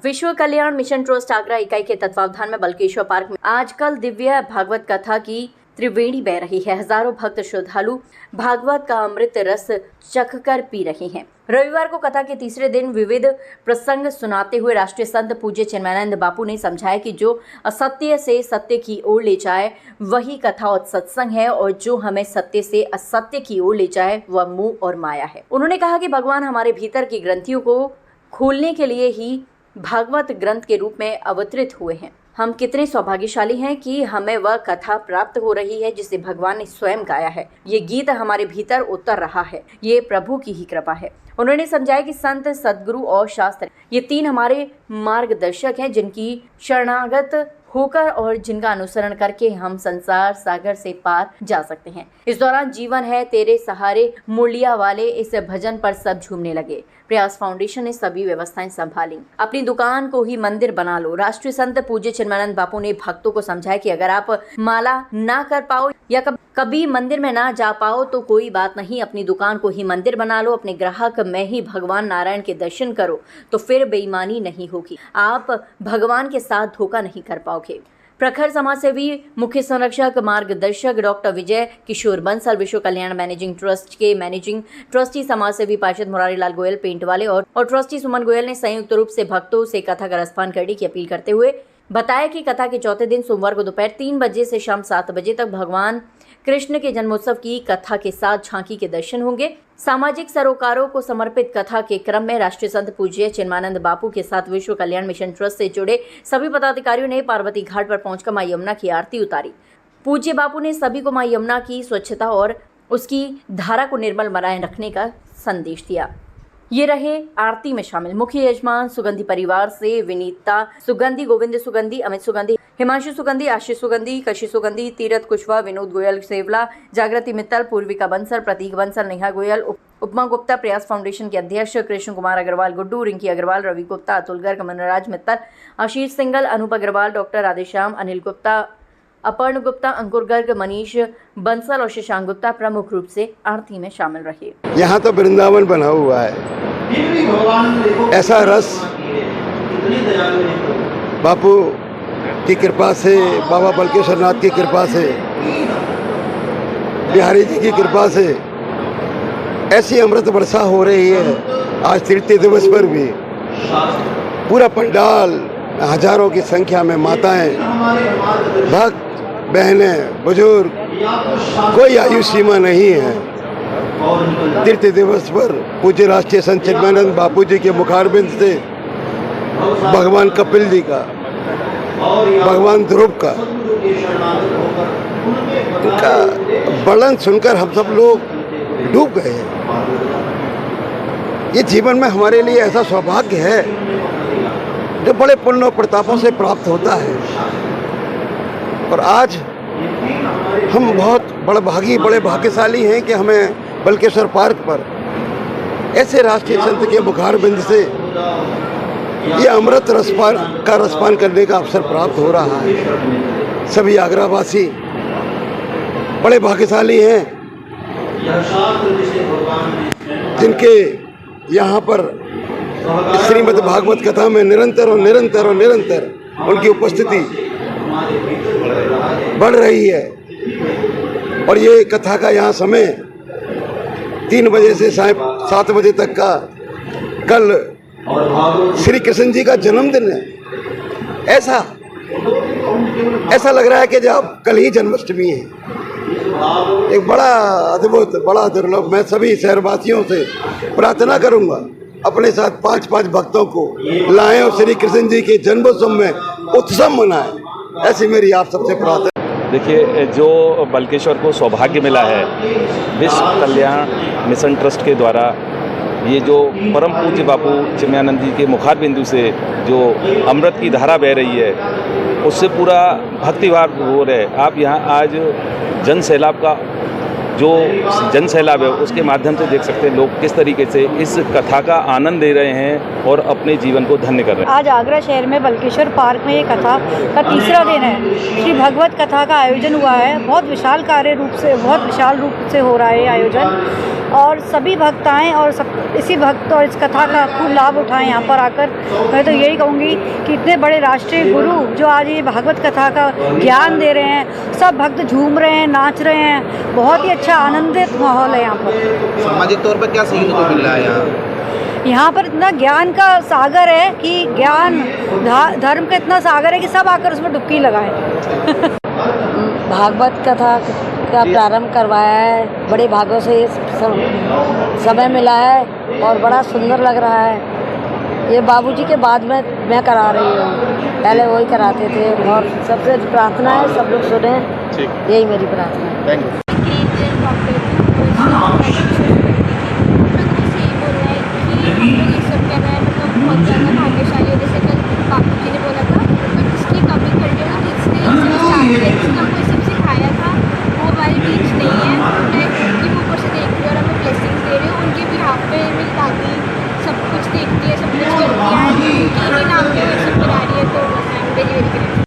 विश्व कल्याण mission trust Agra इकाई के तत्वावधान में बल्केश्वर पार्क में आजकल दिव्य भागवत कथा की त्रिवेणी बह रही है। हजारों भक्त श्रद्धालु भागवत का अमृत रस चखकर पी रहे हैं। रविवार को कथा के तीसरे दिन विविध प्रसंग सुनाते हुए राष्ट्रीय संत पूज्य चिन्मयानंद बापू ने समझाया कि जो असत्य से सत्य की ओर ले जाए वही कथा और सत्संग है, और जो हमें सत्य से असत्य की ओर ले जाए वह मोह और माया है। उन्होंने कहा कि भगवान हमारे भीतर की ग्रंथियों को खोलने के लिए ही भागवत ग्रंथ के रूप में अवतरित हुए हैं। हम कितने सौभाग्यशाली हैं कि हमें वह कथा प्राप्त हो रही है जिसे भगवान ने स्वयं गाया है। ये गीत हमारे भीतर उतर रहा है, ये प्रभु की ही कृपा है। उन्होंने समझाया कि संत, सद्गुरु और शास्त्र ये तीन हमारे मार्गदर्शक हैं, जिनकी शरणागत होकर और जिनका अनुसरण करके हम संसार सागर से पार जा सकते हैं। इस दौरान जीवन है तेरे सहारे मुरलिया वाले इस भजन पर सब झूमने लगे। प्रयास फाउंडेशन ने सभी व्यवस्थाएं संभाली। अपनी दुकान को ही मंदिर बना लो। राष्ट्रीय संत पूज्य चिन्मयानंद बापू ने भक्तों को समझाया कि अगर आप माला ना कर पाओ या कभी मंदिर में ना जा पाओ तो कोई बात नहीं, अपनी दुकान को ही मंदिर बना लो। अपने ग्राहक में ही भगवान नारायण के दर्शन करो तो फिर बेईमानी नहीं होगी, आप भगवान के साथ धोखा नहीं कर पाओगे। प्रखर समाजसेवी मुख्य संरक्षक मार्गदर्शक डॉक्टर विजय किशोर बंसल, विश्व कल्याण मैनेजिंग ट्रस्ट के मैनेजिंग ट्रस्टी समाजसेवी पार्षद मुरारी लाल गोयल पेंट वाले और ट्रस्टी सुमन गोयल ने संयुक्त रूप से भक्तों से कथा का रसपान करने की अपील करते हुए बताया कि कथा के चौथे दिन सोमवार को दोपहर 3 बजे से शाम 7 बजे तक भगवान कृष्ण के जन्मोत्सव की कथा के साथ झांकी के दर्शन होंगे। सामाजिक सरोकारों को समर्पित कथा के क्रम में राष्ट्रीय संत पूज्य चिन्मयानंद बापू के साथ विश्व कल्याण मिशन ट्रस्ट से जुड़े सभी पदाधिकारियों ने पार्वती घाट पर पहुंचकर मां यमुना की आरती उतारी। पूज्य बापू ने सभी को मां यमुना की स्वच्छता और उसकी धारा को निर्मल बनाए रखने का संदेश दिया। ये रहे आरती में शामिल मुख्य यजमान सुगंधी परिवार से विनीता सुगंधी, गोविंद सुगंधी, अमित सुगंधी, हिमांशु सुगंधी, आशीष सुगंधी, कशी सुगंधी, तीरथ कुशवाहा, विनोद गोयल सेवला, जागृति मित्तल, पूर्विका बंसल, प्रतीक बंसल, नेहा गोयल, उपमा गुप्ता, प्रयास फाउंडेशन के अध्यक्ष कृष्ण कुमार अग्रवाल, गुड्डू, रिंकी अग्रवाल, रवि गुप्ता, अतुल गर्ग, मनराज मित्तल, आशीष सिंगल, अनूप अग्रवाल, डॉक्टर राधेश्याम, अनिल गुप्ता, अपर्ण गुप्ता, अंकुर गर्ग, मनीष बंसल और शशांक गुप्ता प्रमुख रूप से आरती में शामिल रहे। यहाँ तो वृंदावन बना हुआ है। ऐसा रस बापू की कृपा से, बाबा बल्केश्वर नाथ की कृपा से, बिहारी जी की कृपा से ऐसी अमृत वर्षा हो रही है। आज तृतीय दिवस पर भी पूरा पंडाल, हजारों की संख्या में माताएं, भक्त, बहनें, बुजुर्ग, कोई आयु सीमा नहीं है। तृतीय दिवस पर पूज्य राष्ट्रीय संत चिन्मयानंद बापू जी के मुखारबिंद से भगवान कपिल जी का, भगवान ध्रुव का, उनका वर्णन सुनकर हम सब लोग डूब गए हैं। ये जीवन में हमारे लिए ऐसा सौभाग्य है जो बड़े पुण्य और प्रतापों से प्राप्त होता है, और आज हम बहुत बड़े भाग्यशाली हैं कि हमें बल्केश्वर पार्क पर ऐसे राष्ट्रीय संत के मुखारबिंद से ये अमृत रसपान करने का अवसर प्राप्त हो रहा है। सभी आगरावासी बड़े भाग्यशाली हैं जिनके यहाँ पर श्रीमद् भागवत कथा में निरंतर उनकी उपस्थिति बढ़ रही है। और ये कथा का यहाँ समय 3 बजे से 7 बजे तक का, कल श्री कृष्ण जी का जन्मदिन है। ऐसा लग रहा है कि जब कल ही जन्माष्टमी है। एक बड़ा अद्भुत, बड़ा दुर्लभ। मैं सभी शहरवासियों से प्रार्थना करूंगा अपने साथ 5 भक्तों को लाएं और श्री कृष्ण जी के जन्मोत्सव में उत्सव मनाएं। ऐसी मेरी आप सबसे प्रार्थना। देखिए, जो बल्केश्वर को सौभाग्य मिला है विश्व कल्याण मिशन ट्रस्ट के द्वारा, ये जो परम पूज्य बापू चिन्मयानंद जी के मुखार बिंदु से जो अमृत की धारा बह रही है, उससे पूरा भक्तिभाव हो रहा है। आप यहाँ आज जन सैलाब का जो जन सैलाब है उसके माध्यम से देख सकते हैं लोग किस तरीके से इस कथा का आनंद ले रहे हैं और अपने जीवन को धन्य कर रहे हैं। आज आगरा शहर में बल्केश्वर पार्क में ये कथा का तीसरा दिन है। श्री भगवत कथा का आयोजन हुआ है। बहुत विशाल रूप से हो रहा है आयोजन, और सभी भक्ताएं और इसी भक्त और इस कथा का खूब लाभ उठाएं। यहाँ पर आकर मैं तो यही कहूँगी कि इतने बड़े राष्ट्रीय गुरु जो आज ये भागवत कथा का ज्ञान दे रहे हैं, सब भक्त झूम रहे हैं, नाच रहे हैं, बहुत ही अच्छा आनंदित माहौल है यहाँ पर। सामाजिक तौर पर क्या सीखने को मिल रहा है यहाँ पर इतना ज्ञान का सागर है कि ज्ञान धर्म का इतना सागर है कि सब आकर उसमें डुबकी लगाएं। भागवत कथा का प्रारंभ करवाया है, बड़े भागों से समय मिला है और बड़ा सुंदर लग रहा है। ये बाबूजी के बाद में मैं करा रही हूँ, पहले वही कराते थे। और सबसे प्रार्थना है सब लोग सुने, यही मेरी प्रार्थना है। Thank you.